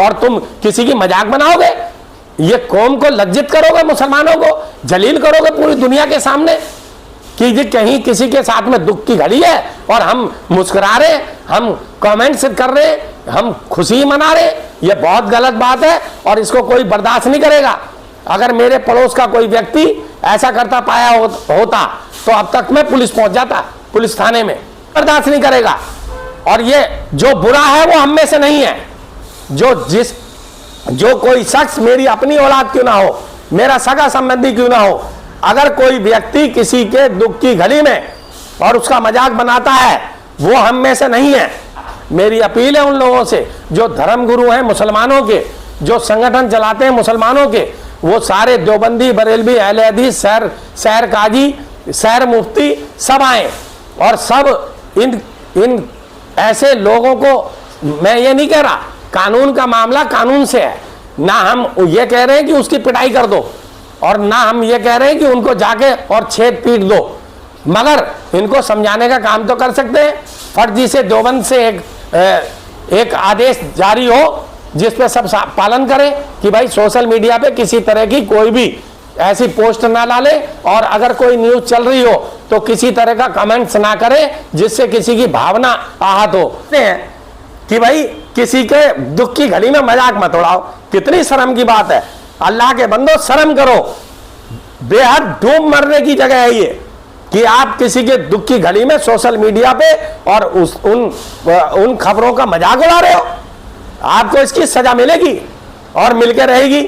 और तुम किसी की मजाक बनाओगे? ये कौम को लज्जित करोगे, मुसलमानों को जलील करोगे पूरी दुनिया के सामने कि ये कहीं किसी के साथ में दुख की घड़ी है और हम मुस्कुरा रहे, हम कमेंट्स कर रहे, हम खुशी मना रहे। ये बहुत गलत बात है और इसको कोई बर्दाश्त नहीं करेगा। अगर मेरे पड़ोस का कोई व्यक्ति ऐसा करता पाया होता तो अब तक मैं पुलिस पहुंच जाता, पुलिस थाने में। बर्दाश्त नहीं करेगा। और ये जो बुरा है वो हम में से नहीं है। जो कोई शख्स, मेरी अपनी औलाद क्यों ना हो, मेरा सगा संबंधी क्यों ना हो, अगर कोई व्यक्ति किसी के दुख की घड़ी में और उसका मजाक बनाता है, वो हम में से नहीं है। मेरी अपील है उन लोगों से जो धर्मगुरु हैं मुसलमानों के, जो संगठन चलाते हैं मुसलमानों के, वो सारे देवबंदी, बरेलवी, अहले हदीस, सैर काजी, सैर मुफ्ती सब आए और सब इन ऐसे लोगों को, मैं ये नहीं कह रहा, कानून का मामला कानून से है ना। हम ये कह रहे हैं कि उसकी पिटाई कर दो और ना हम ये कह रहे हैं कि उनको जाके और छेद पीट दो, मगर इनको समझाने का काम तो कर सकते हैं। फर्जी से देवबंद से एक आदेश जारी हो जिस पे सब पालन करें कि भाई सोशल मीडिया पे किसी तरह की कोई भी ऐसी पोस्ट ना डाले और अगर कोई न्यूज चल रही हो तो किसी तरह का कमेंट्स ना करे जिससे किसी की भावना आहत हो। कि भाई किसी के दुख की घड़ी में मजाक मत उड़ाओ, कितनी शर्म की बात है। अल्लाह के बंदो शर्म करो, बेहद डूब मरने की जगह है ये कि आप किसी के दुख की घड़ी में सोशल मीडिया पे और उन खबरों का मजाक उड़ा रहे हो। आपको इसकी सजा मिलेगी और मिलकर रहेगी।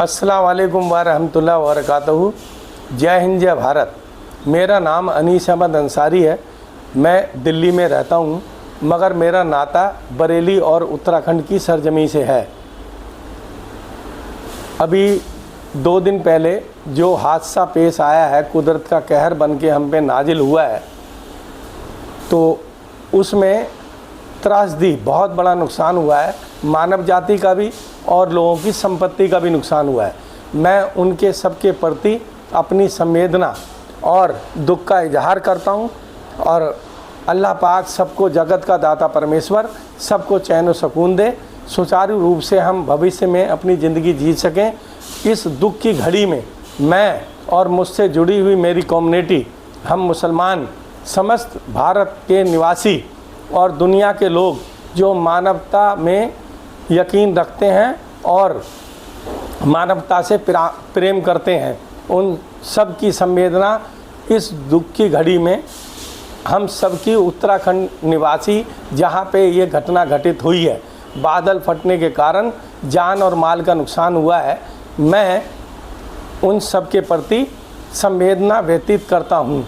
अस्सलाम वालेकुम व रहमतुल्लाहि व बरकातहू। जय हिंद, जय भारत। मेरा नाम अनीस अहमद अंसारी है। मैं दिल्ली में रहता हूँ, मगर मेरा नाता बरेली और उत्तराखंड की सरजमी से है। अभी 2 दिन पहले जो हादसा पेश आया है, कुदरत का कहर बन के हम पे नाजिल हुआ है, तो उसमें त्रासदी, बहुत बड़ा नुकसान हुआ है, मानव जाति का भी और लोगों की संपत्ति का भी नुकसान हुआ है। मैं उनके सबके प्रति अपनी संवेदना और दुख का इजहार करता हूं और अल्लाह पाक सबको, जगत का दाता परमेश्वर सबको चैन और सुकून दे, सुचारू रूप से हम भविष्य में अपनी ज़िंदगी जी सकें। इस दुख की घड़ी में मैं और मुझसे जुड़ी हुई मेरी कम्युनिटी, हम मुसलमान, समस्त भारत के निवासी और दुनिया के लोग जो मानवता में यकीन रखते हैं और मानवता से प्रेम करते हैं, उन सब की संवेदना इस दुख की घड़ी में हम सब की, उत्तराखंड निवासी जहाँ पे ये घटना घटित हुई है, बादल फटने के कारण जान और माल का नुकसान हुआ है, मैं उन सब के प्रति संवेदना व्यतीत करता हूँ।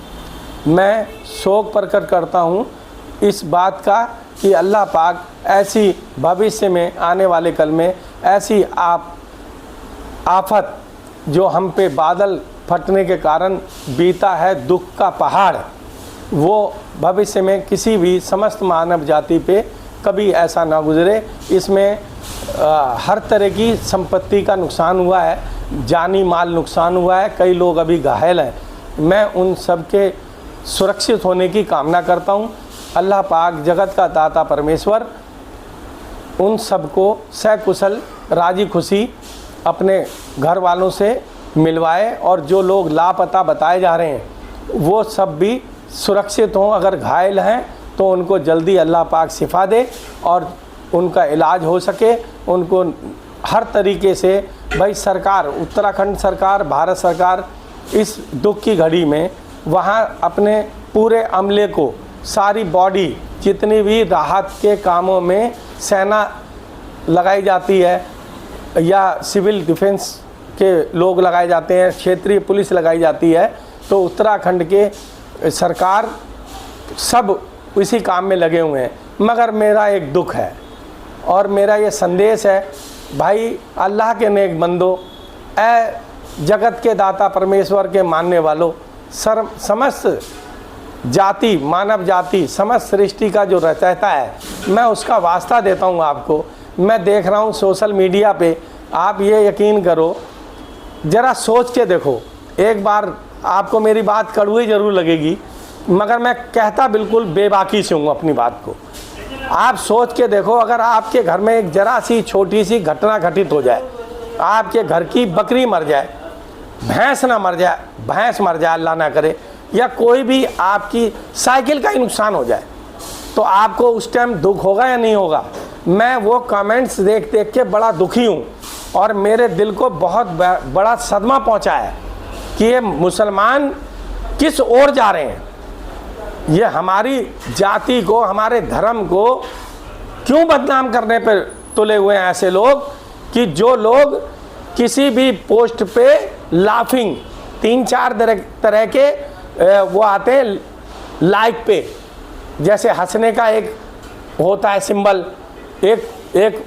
मैं शोक प्रकट करता हूँ इस बात का कि अल्लाह पाक ऐसी भविष्य में आने वाले कल में ऐसी आफत जो हम पे बादल फटने के कारण बीता है, दुख का पहाड़, वो भविष्य में किसी भी समस्त मानव जाति पे कभी ऐसा ना गुजरे। इसमें हर तरह की संपत्ति का नुकसान हुआ है, जानी माल नुकसान हुआ है, कई लोग अभी घायल हैं। मैं उन सब के सुरक्षित होने की कामना करता हूँ। अल्लाह पाक, जगत का दाता परमेश्वर, उन सबको सकुशल राजी खुशी अपने घर वालों से मिलवाए और जो लोग लापता बताए जा रहे हैं वो सब भी सुरक्षित हों। अगर घायल हैं तो उनको जल्दी अल्लाह पाक शिफा दे और उनका इलाज हो सके। उनको हर तरीके से भाई सरकार, उत्तराखंड सरकार, भारत सरकार इस दुख की घड़ी में वहाँ अपने पूरे अमले को, सारी बॉडी, जितनी भी राहत के कामों में सेना लगाई जाती है या सिविल डिफेंस के लोग लगाए जाते हैं, क्षेत्रीय पुलिस लगाई जाती है, तो उत्तराखंड के सरकार सब इसी काम में लगे हुए हैं। मगर मेरा एक दुख है और मेरा ये संदेश है, भाई अल्लाह के नेक बंदो, ए जगत के दाता परमेश्वर के मानने वालों, समस्त जाति, मानव जाति, समस्त सृष्टि का जो रहता है, मैं उसका वास्ता देता हूँ आपको। मैं देख रहा हूँ सोशल मीडिया पे, आप ये यकीन करो, ज़रा सोच के देखो, एक बार आपको मेरी बात कड़वी ज़रूर लगेगी, मगर मैं कहता बिल्कुल बेबाकी से हूँ अपनी बात को। आप सोच के देखो, अगर आपके घर में एक जरा सी छोटी सी घटना घटित हो जाए, आपके घर की बकरी मर जाए, भैंस मर जाए अल्लाह ना करे, या कोई भी आपकी साइकिल का ही नुकसान हो जाए, तो आपको उस टाइम दुख होगा या नहीं होगा? मैं वो कमेंट्स देख देख के बड़ा दुखी हूँ और मेरे दिल को बहुत बड़ा सदमा पहुँचा है कि ये मुसलमान किस ओर जा रहे हैं। ये हमारी जाति को, हमारे धर्म को क्यों बदनाम करने पर तुले हुए हैं ऐसे लोग, कि जो लोग किसी भी पोस्ट पे लाफिंग 3-4 तरह के वो आते हैं लाइक पे, जैसे हंसने का एक होता है सिंबल, एक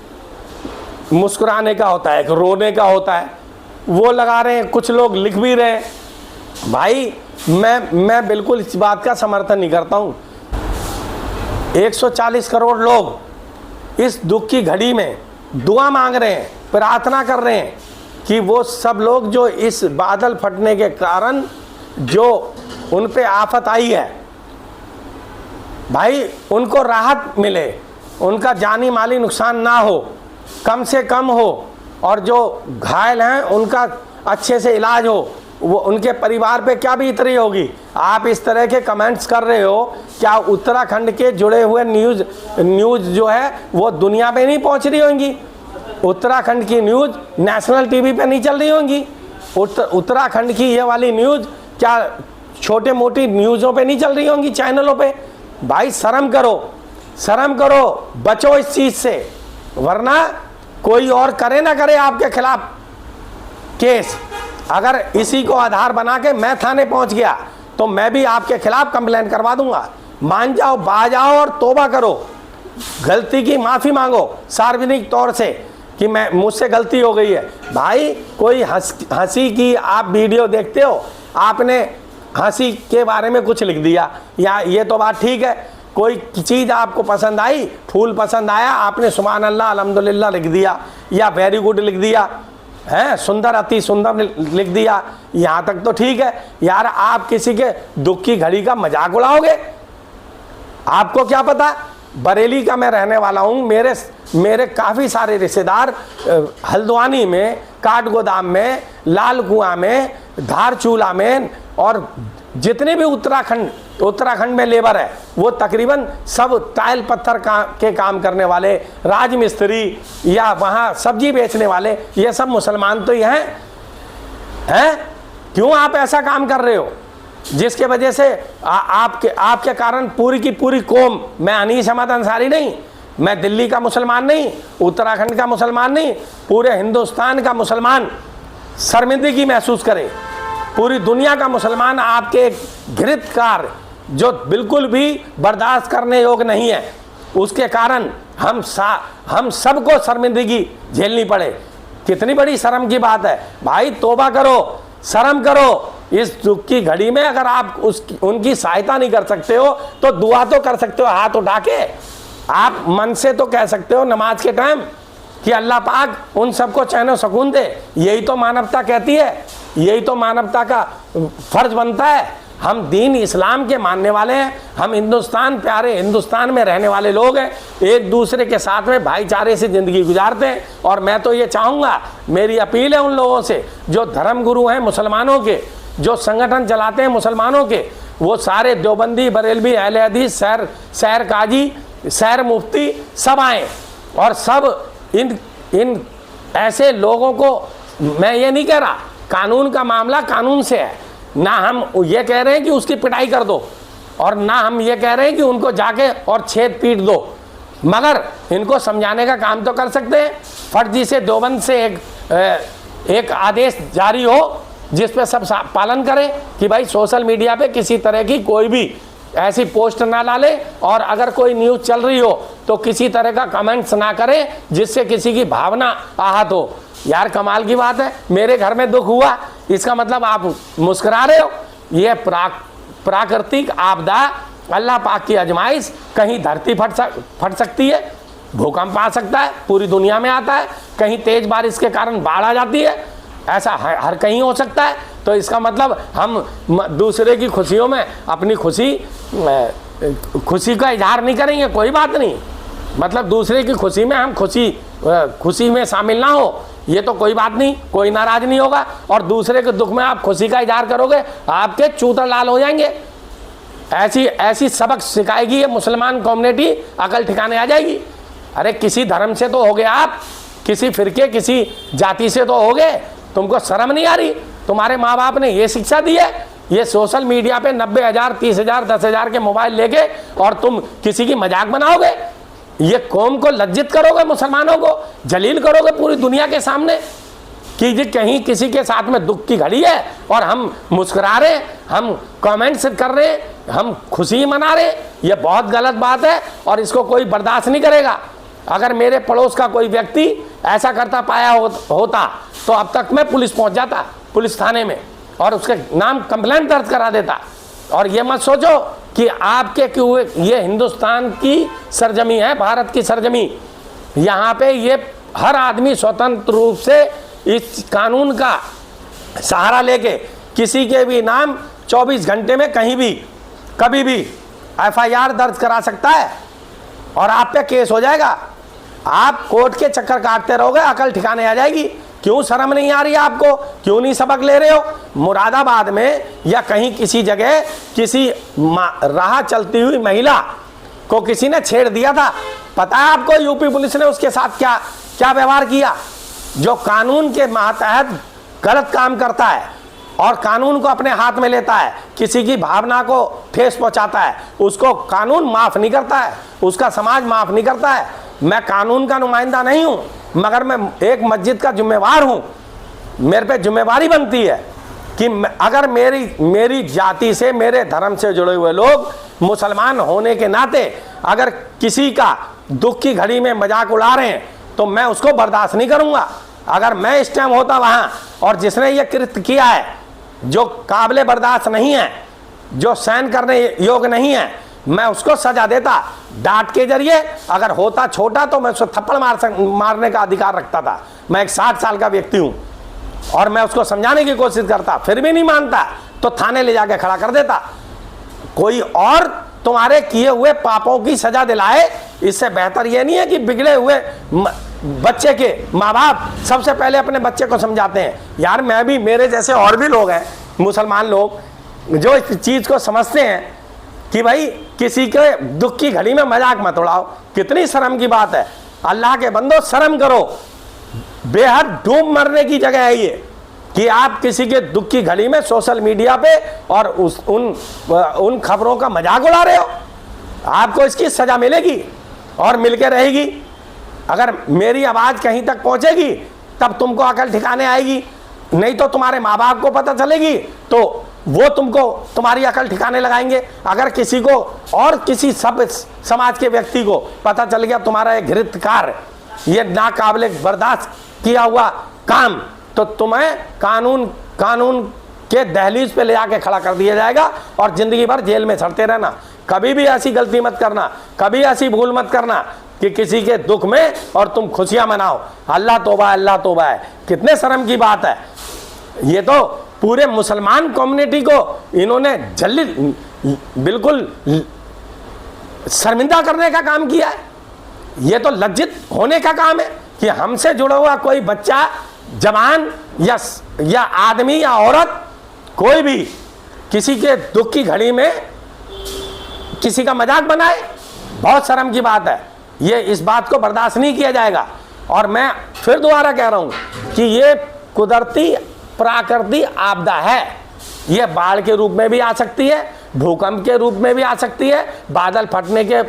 मुस्कुराने का होता है, एक रोने का होता है, वो लगा रहे हैं, कुछ लोग लिख भी रहे हैं। भाई मैं बिल्कुल इस बात का समर्थन नहीं करता हूँ। 140 करोड़ लोग इस दुख की घड़ी में दुआ मांग रहे हैं, प्रार्थना कर रहे हैं कि वो सब लोग जो इस बादल फटने के कारण जो उन पे आफत आई है, भाई उनको राहत मिले, उनका जानी माली नुकसान ना हो, कम से कम हो, और जो घायल हैं उनका अच्छे से इलाज हो। वो उनके परिवार पे क्या बीत रही होगी। आप इस तरह के कमेंट्स कर रहे हो, क्या उत्तराखंड के जुड़े हुए न्यूज़ जो है वो दुनिया पे नहीं पहुंच रही होंगी? उत्तराखंड की न्यूज़ नेशनल टीवी पे नहीं चल रही होंगी? उत्तराखंड की ये वाली न्यूज़ क्या छोटे मोटी न्यूज़ों पे नहीं चल रही होंगी, चैनलों पे? भाई शर्म करो, बचो इस चीज़ से, वरना कोई और करे ना करे आपके खिलाफ केस। अगर इसी को आधार बना के मैं थाने पहुंच गया तो मैं भी आपके खिलाफ कंप्लेन करवा दूंगा। मान जाओ, बाज आओ और तौबा करो, गलती की माफ़ी मांगो सार्वजनिक तौर से कि मुझसे गलती हो गई है। भाई कोई हंसी की आप वीडियो देखते हो, आपने हंसी के बारे में कुछ लिख दिया, या ये तो बात ठीक है, कोई चीज़ आपको पसंद आई, फूल पसंद आया, आपने सुभान अल्लाह अल्हम्दुलिल्लाह लिख दिया, या वेरी गुड लिख दिया है, सुंदर अति सुंदर लिख दिया, यहाँ तक तो ठीक है। यार आप किसी के दुख की घड़ी का मजाक उड़ाओगे? आपको क्या पता, बरेली का मैं रहने वाला हूँ, मेरे काफ़ी सारे रिश्तेदार हल्द्वानी में, काठगोदाम में, लाल कुआं में, धारचूला में, और जितने भी उत्तराखंड में लेबर है वो तकरीबन सब टाइल पत्थर के काम करने वाले, राजमिस्त्री या वहाँ सब्जी बेचने वाले, ये सब मुसलमान तो ही हैं। क्यों आप ऐसा काम कर रहे हो जिसके वजह से आपके कारण पूरी की पूरी कौम, मैं अनीस अहमद अंसारी नहीं, मैं दिल्ली का मुसलमान नहीं, उत्तराखंड का मुसलमान नहीं, पूरे हिंदुस्तान का मुसलमान शर्मिंदगी महसूस करे। पूरी दुनिया का मुसलमान आपके घृणित कार्य जो बिल्कुल भी बर्दाश्त करने योग्य नहीं है, उसके कारण हम सबको शर्मिंदगी झेलनी पड़े। कितनी बड़ी शर्म की बात है। भाई तौबा करो, शर्म करो। इस दुख की घड़ी में अगर आप उनकी सहायता नहीं कर सकते हो तो दुआ तो कर सकते हो हाथ उठा के। आप मन से तो कह सकते हो नमाज के टाइम कि अल्लाह पाक उन सबको चैन सुकून दे। यही तो मानवता कहती है, यही तो मानवता का फर्ज बनता है। हम दीन इस्लाम के मानने वाले हैं, हम हिंदुस्तान, प्यारे हिंदुस्तान में रहने वाले लोग हैं, एक दूसरे के साथ में भाईचारे से ज़िंदगी गुजारते हैं। और मैं तो ये चाहूँगा, मेरी अपील है उन लोगों से जो धर्म गुरु हैं मुसलमानों के, जो संगठन चलाते हैं मुसलमानों के, वो सारे देवबंदी, बरेलवी, अहले हदीस, सैर काजी, सैर मुफ्ती सब आएँ और सब इन ऐसे लोगों को, मैं ये नहीं कह रहा कानून का मामला कानून से है, ना हम ये कह रहे हैं कि उसकी पिटाई कर दो, और ना हम ये कह रहे हैं कि उनको जाके और छेद पीट दो, मगर इनको समझाने का काम तो कर सकते हैं। फर्जी से देवबंद से एक आदेश जारी हो जिस पे सब पालन करें कि भाई सोशल मीडिया पे किसी तरह की कोई भी ऐसी पोस्ट ना डाले, और अगर कोई न्यूज़ चल रही हो तो किसी तरह का कमेंट्स ना करें जिससे किसी की भावना आहत हो। यार कमाल की बात है, मेरे घर में दुख हुआ, इसका मतलब आप मुस्कुरा रहे हो। ये प्राकृतिक आपदा, अल्लाह पाक की आजमाइश, कहीं धरती फट सकती है, भूकंप आ सकता है, पूरी दुनिया में आता है, कहीं तेज बारिश के कारण बाढ़ आ जाती है, ऐसा हर कहीं हो सकता है। तो इसका मतलब हम दूसरे की खुशियों में अपनी खुशी का इजहार नहीं करेंगे, कोई बात नहीं। मतलब दूसरे की खुशी में हम खुशी में शामिल ना हो, ये तो कोई बात नहीं, कोई नाराज नहीं होगा। और दूसरे के दुख में आप खुशी का इजहार करोगे, आपके चूतर लाल हो जाएंगे। ऐसी सबक सिखाएगी ये मुसलमान कम्युनिटी, अकल ठिकाने आ जाएगी। अरे किसी धर्म से तो हो गए आप, किसी फिरके किसी जाति से तो हो गए, तुमको शर्म नहीं आ रही? तुम्हारे माँ बाप ने ये शिक्षा दी है, ये सोशल मीडिया पे 90,000 30,000 10,000 के मोबाइल लेके और तुम किसी की मजाक बनाओगे? ये कौम को लज्जित करोगे, मुसलमानों को जलील करोगे पूरी दुनिया के सामने कि जी कहीं किसी के साथ में दुख की घड़ी है और हम मुस्कुरा रहे, हम कमेंट्स कर रहे, हम खुशी मना रहे। ये बहुत गलत बात है और इसको कोई बर्दाश्त नहीं करेगा। अगर मेरे पड़ोस का कोई व्यक्ति ऐसा करता पाया होता तो अब तक मैं पुलिस पहुंच जाता, पुलिस थाने में, और उसके नाम कंप्लेंट दर्ज करा देता। और ये मत सोचो कि आपके क्यों, ये हिंदुस्तान की सरजमी है, भारत की सरजमी। यहाँ पे ये हर आदमी स्वतंत्र रूप से इस कानून का सहारा लेके किसी के भी नाम 24 घंटे में कहीं भी कभी भी FIR दर्ज करा सकता है और आप पे केस हो जाएगा। आप कोर्ट के चक्कर काटते रहोगे, अकल ठिकाने आ जाएगी। क्यों शर्म नहीं आ रही है आपको? क्यों नहीं सबक ले रहे हो? मुरादाबाद में या कहीं किसी जगह किसी राह चलती हुई महिला को किसी ने छेड़ दिया था, पता है आपको यूपी पुलिस ने उसके साथ क्या व्यवहार किया? जो कानून के मातहत गलत काम करता है और कानून को अपने हाथ में लेता है, किसी की भावना को ठेस पहुंचाता है, उसको कानून माफ नहीं करता है, उसका समाज माफ नहीं करता है। मैं कानून का नुमाइंदा नहीं हूं, मगर मैं एक मस्जिद का जिम्मेवार हूं। मेरे पे जिम्मेवारी बनती है कि अगर मेरी जाति से, मेरे धर्म से जुड़े हुए लोग मुसलमान होने के नाते अगर किसी का दुख की घड़ी में मजाक उड़ा रहे हैं तो मैं उसको बर्दाश्त नहीं करूंगा। अगर मैं इस टाइम होता वहां और जिसने ये कृत्य किया है, जो काबिले बर्दाश्त नहीं है, जो सहन करने योग्य नहीं है, मैं उसको सजा देता डांट के जरिए। अगर होता छोटा तो मैं उसको थप्पड़ मारने का अधिकार रखता था। मैं एक 60 साल का व्यक्ति हूं और मैं उसको समझाने की कोशिश करता, फिर भी नहीं मानता तो थाने ले जाके खड़ा कर देता। कोई और तुम्हारे किए हुए पापों की सजा दिलाए, इससे बेहतर यह नहीं है कि बिगड़े हुए बच्चे के माँ बाप सबसे पहले अपने बच्चे को समझाते हैं। यार मैं भी, मेरे जैसे और भी लोग हैं मुसलमान लोग जो इस चीज को समझते हैं कि भाई किसी के दुख की घड़ी में मजाक मत उड़ाओ। कितनी शर्म की बात है। अल्लाह के बंदो शर्म करो, बेहद डूब मरने की जगह है ये कि आप किसी के दुख की घड़ी में सोशल मीडिया पे और उन खबरों का मजाक उड़ा रहे हो। आपको इसकी सजा मिलेगी और मिलके रहेगी। अगर मेरी आवाज कहीं तक पहुंचेगी तब तुमको अकल ठिकाने आएगी, नहीं तो तुम्हारे माँ बाप को पता चलेगी तो वो तुमको तुम्हारी अकल ठिकाने लगाएंगे। अगर किसी को और किसी सब समाज के व्यक्ति को पता चल गया तुम्हारा एक घृत कार्य, ये नाकाबिले बर्दाश्त किया हुआ काम, तो तुम्हें कानून के दहलीज पे ले जाके खड़ा कर दिया जाएगा और जिंदगी भर जेल में सड़ते रहना। कभी भी ऐसी गलती मत करना, कभी ऐसी भूल मत करना कि किसी के दुख में और तुम खुशियां मनाओ। अल्लाह तौबा, अल्लाह तौबा है। कितने शर्म की बात है। ये तो पूरे मुसलमान कम्युनिटी को इन्होंने बिल्कुल शर्मिंदा करने का काम किया है। ये तो लज्जित होने का काम है कि हमसे जुड़ा हुआ कोई बच्चा, जवान या आदमी या औरत, कोई भी किसी के दुख की घड़ी में किसी का मजाक बनाए। बहुत शर्म की बात है। ये इस बात को बर्दाश्त नहीं किया जाएगा। और मैं फिर दोबारा कह रहा हूं कि ये कुदरती प्राकृतिक आपदा है। ये बाढ़ के रूप में भी आ सकती है, भूकंप के रूप में भी आ सकती है, बादल फटने के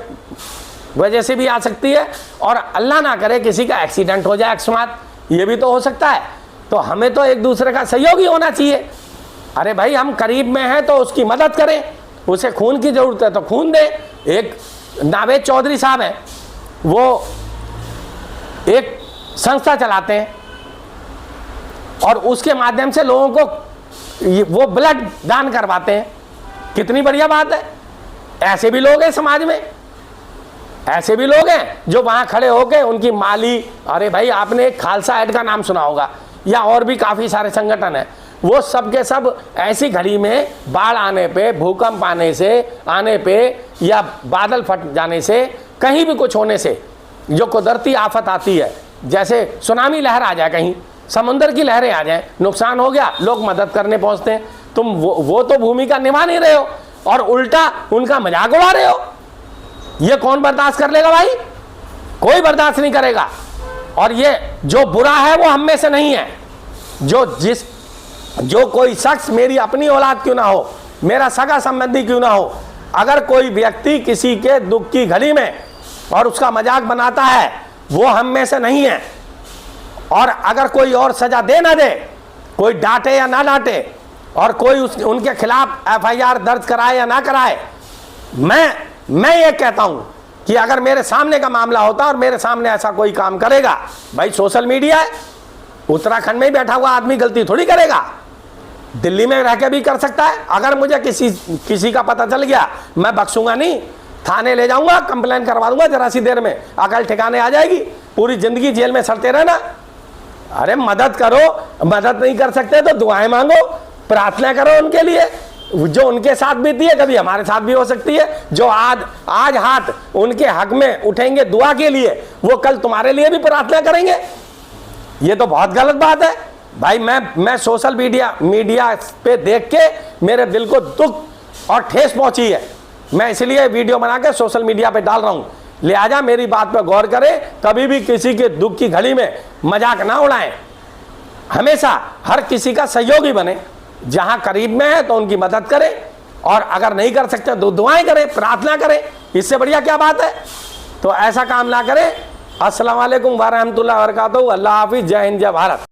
वजह से भी आ सकती है, और अल्लाह ना करे किसी का एक्सीडेंट हो जाए अकस्मात, ये भी तो हो सकता है। तो हमें तो एक दूसरे का सहयोगी होना चाहिए। अरे भाई हम करीब में हैं तो उसकी मदद करें, उसे खून की जरूरत है तो खून दे। एक नावेद चौधरी साहब हैं, वो एक संस्था चलाते हैं और उसके माध्यम से लोगों को वो ब्लड दान करवाते हैं। कितनी बढ़िया बात है। ऐसे भी लोग हैं समाज में, ऐसे भी लोग हैं जो वहां खड़े होकर उनकी माली, अरे भाई आपने एक खालसा ऐड का नाम सुना होगा, या और भी काफी सारे संगठन हैं, वो सब के सब ऐसी घड़ी में बाढ़ आने पे, भूकंप आने पे या बादल फट जाने से, कहीं भी कुछ होने से जो कुदरती आफत आती है, जैसे सुनामी लहर आ जाए, कहीं समुद्र की लहरें आ जाए, नुकसान हो गया, लोग मदद करने पहुंचते हैं। तुम वो तो भूमिका निभा नहीं रहे हो और उल्टा उनका मजाक उड़ा रहे हो। ये कौन बर्दाश्त कर लेगा भाई? कोई बर्दाश्त नहीं करेगा। और ये जो बुरा है वो हम में से नहीं है। जो कोई शख्स, मेरी अपनी औलाद क्यों ना हो, मेरा सगा संबंधी क्यों ना हो, अगर कोई व्यक्ति किसी के दुख की घड़ी में और उसका मजाक बनाता है, वो हम में से नहीं है। और अगर कोई और सजा दे ना दे, कोई डांटे या ना डांटे, और कोई उनके खिलाफ FIR दर्ज कराए या ना कराए, मैं ये कहता हूं कि अगर मेरे सामने का मामला होता और मेरे सामने ऐसा कोई काम करेगा, भाई सोशल मीडिया है, उत्तराखंड में ही बैठा हुआ आदमी गलती थोड़ी करेगा, दिल्ली में रह के भी कर सकता है। अगर मुझे किसी का पता चल गया, मैं बख्शूंगा नहीं, थाने ले जाऊंगा, कंप्लेन करवा दूंगा, जरा सी देर में अकल ठिकाने आ जाएगी, पूरी जिंदगी जेल में सड़ते रहना। अरे मदद करो, मदद नहीं कर सकते तो दुआएं मांगो, प्रार्थना करो उनके लिए। जो उनके साथ बीती है कभी हमारे साथ भी हो सकती है। जो आज हाथ उनके हक में उठेंगे दुआ के लिए, वो कल तुम्हारे लिए भी प्रार्थना करेंगे। ये तो बहुत गलत बात है भाई। मैं सोशल मीडिया पे देख के मेरे दिल को दुख और ठेस पहुंची है। मैं इसलिए वीडियो बना के सोशल मीडिया पे डाल रहा हूं। लिहाजा मेरी बात पे गौर करें, कभी भी किसी के दुख की घड़ी में मजाक ना उड़ाएं। हमेशा हर किसी का सहयोगी बने, जहां करीब में है तो उनकी मदद करें, और अगर नहीं कर सकते तो दुआएं करें, प्रार्थना करें। इससे बढ़िया क्या बात है? तो ऐसा काम ना करें। अस्सलाम वालेकुम व रहमतुल्लाहि व बरकातहू। अल्लाह हाफिज। जय हिंद, जय भारत।